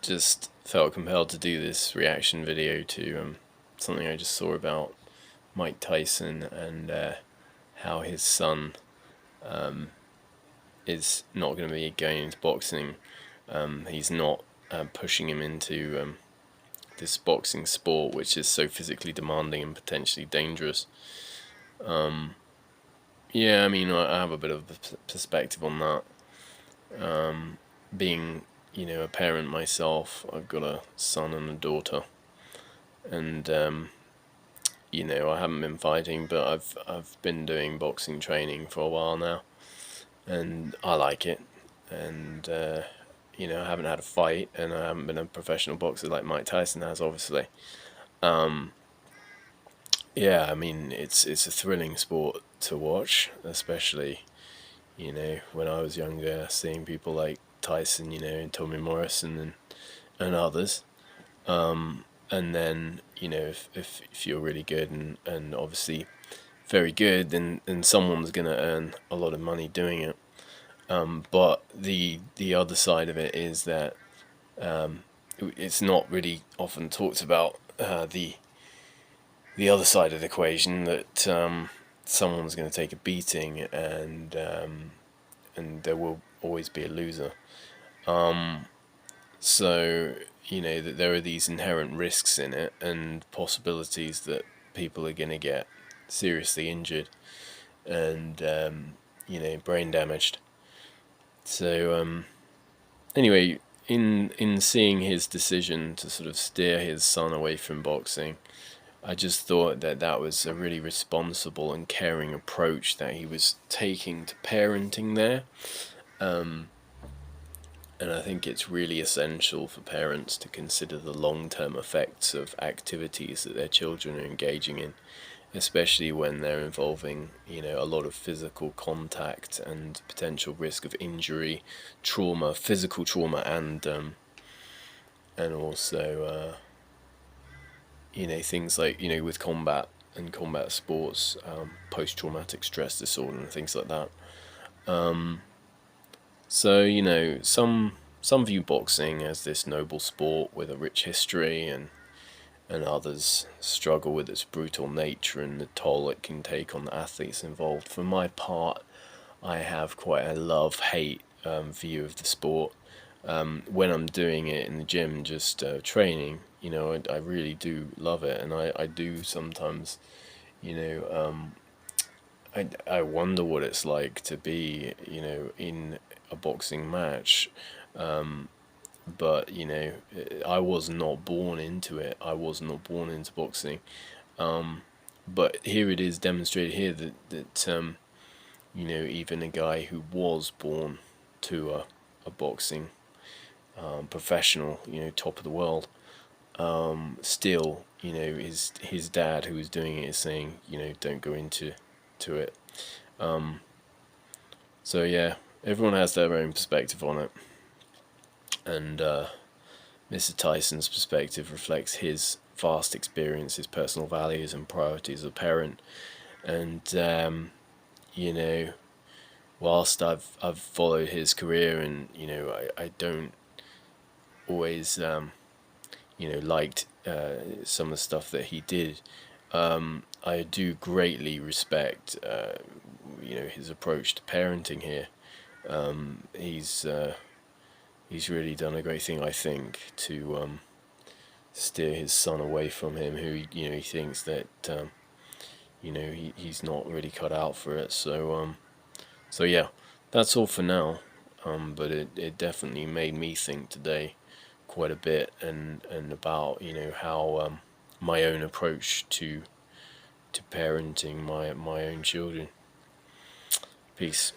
just felt compelled to do this reaction video to something I just saw about Mike Tyson and how his son is not going to be going into boxing. He's not pushing him into this boxing sport, which is so physically demanding and potentially dangerous. Yeah, I mean, I have a bit of a perspective on that. Being, a parent myself, I've got a son and a daughter, and I haven't been fighting, but I've been doing boxing training for a while now, and I like it. And I haven't had a fight, and I haven't been a professional boxer like Mike Tyson has, obviously. Yeah, I mean, it's a thrilling sport to watch, especially when I was younger, seeing people like Tyson, and Tommy Morrison and others. And then, if you're really good and obviously very good, then someone's going to earn a lot of money doing it. But the other side of it is that it's not really often talked about, the other side of the equation, that someone's going to take a beating, and there will always be a loser. So that there are these inherent risks in it and possibilities that people are going to get seriously injured and brain damaged. So anyway, in seeing his decision to sort of steer his son away from boxing, I just thought that was a really responsible and caring approach that he was taking to parenting there. And I think it's really essential for parents to consider the long-term effects of activities that their children are engaging in, especially when they're involving, a lot of physical contact and potential risk of injury, trauma, physical trauma, and also, things like, with combat and combat sports, post-traumatic stress disorder and things like that. So, some view boxing as this noble sport with a rich history, and others struggle with its brutal nature and the toll it can take on the athletes involved. For my part, I have quite a love-hate view of the sport. When I'm doing it in the gym, just training, I really do love it, and I do sometimes, I wonder what it's like to be, in a boxing match. But I was not born into it. I was not born into boxing. But here it is demonstrated here that even a guy who was born to a boxing professional, top of the world, still, his dad who was doing it is saying, don't go into it. So yeah, everyone has their own perspective on it, and Mr. Tyson's perspective reflects his vast experience, his personal values and priorities as a parent, and whilst I've followed his career, and I don't always liked some of the stuff that he did, I do greatly respect his approach to parenting here. He's really done a great thing, I think, to steer his son away from him, who he thinks that he's not really cut out for it. So yeah, that's all for now. But it definitely made me think today quite a bit, and about how my own approach to parenting my own children. Peace.